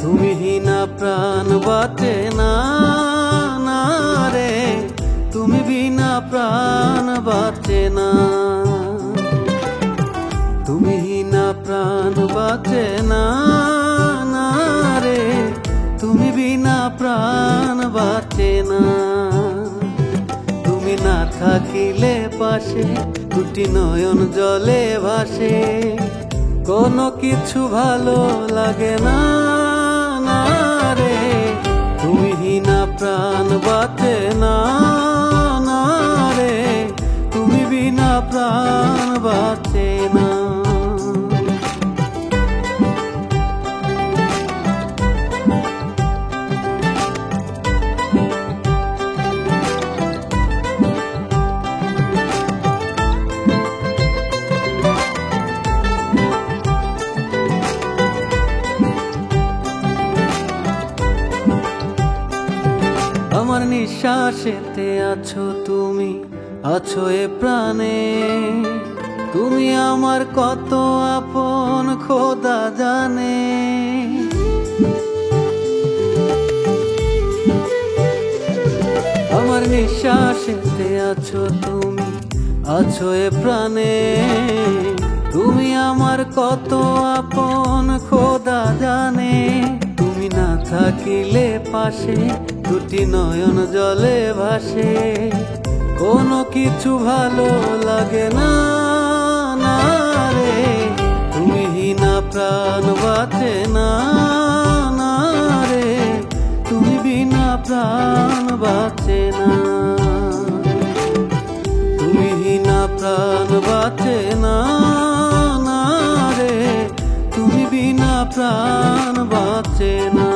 তুমি বিনা প্রাণ বাঁচে না, না রে, তুমি বিনা প্রাণ বাঁচে না, তুমি বিনা প্রাণ বাঁচে না, না রে, তুমি বিনা প্রাণ বাঁচে না। তুমি না থাকিলে পাশে দুটি নয়ন জলে ভাসে, কোনো কিছু ভালো লাগে না, না রে, তুমি বিনা প্রাণ বাঁচে না, না রে, তুমি বিনা প্রাণ বাঁচে না। আমার নিঃশ্বাসেতে আছো তুমি, আছো এ প্রাণে, তুমি আমার কত আপন খোদা জানে। আমার নিঃশ্বাসেতে আছো তুমি, আছো এ প্রাণে, তুমি আমার কত আপন খোদা জানে। তুমি না থাকিলে পাশে দুটি নয়ন জলে ভাসে, কোনো কিছু ভালো লাগে না, না রে, তুমি বিনা প্রাণ বাঁচে না, না রে, তুমি বিনা প্রাণ বাঁচে না, তুমি বিনা প্রাণ বাঁচে না, না রে, তুমি বিনা প্রাণ বাঁচে না।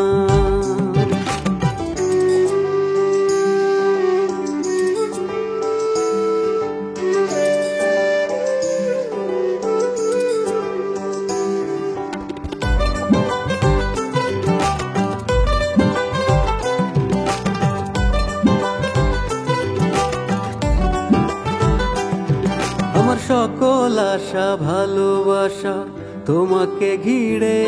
আমার সকল আশা ভালোবাসা তোমাকে ঘিরে,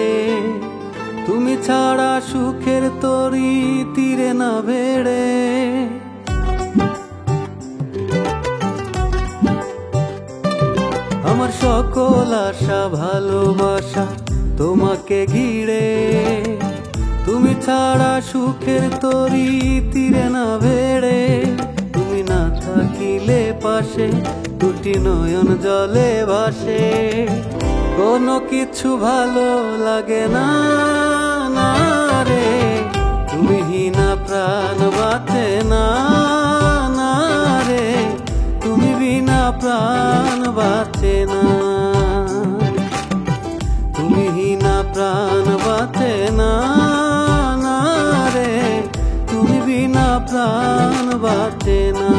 তুমি ছাড়া সুখের তরি তীরে না বেড়ে। আমার সকল আশা ভালোবাসা তোমাকে ঘিরে, তুমি ছাড়া সুখের তরি তীরে না বেড়ে। তুমি না থাকিলে পাশে দুটি নয়ন জলে ভাসে, কোনো কিছু ভালো লাগে না, না রে, তুমি বিনা প্রাণ বাঁচে না, না রে, তুমি বিনা প্রাণ বাঁচে না, তুমি বিনা প্রাণ বাঁচে না, না রে, তুমি বিনা প্রাণ বাঁচে না।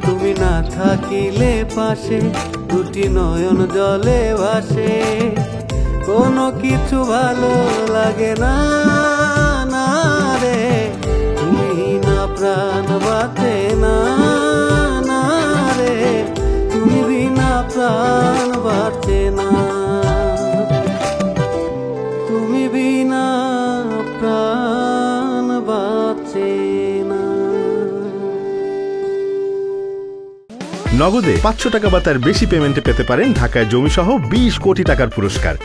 তুমি না থাকিলে পাশে দুটি নয়ন জলে ভাসে, কোনো কিছু ভালো লাগে না, না রে, তুমি বিনা প্রাণ বাঁচে না, না রে, তুমি বিনা প্রাণ বাঁচে না, তুমি বিনা প্রাণ বাঁচে না। নগদে 500 টাকা বা তার বেশি পেমেন্টে পেতে পারেন ঢাকায় জমিসহ 20 কোটি টাকার পুরস্কার।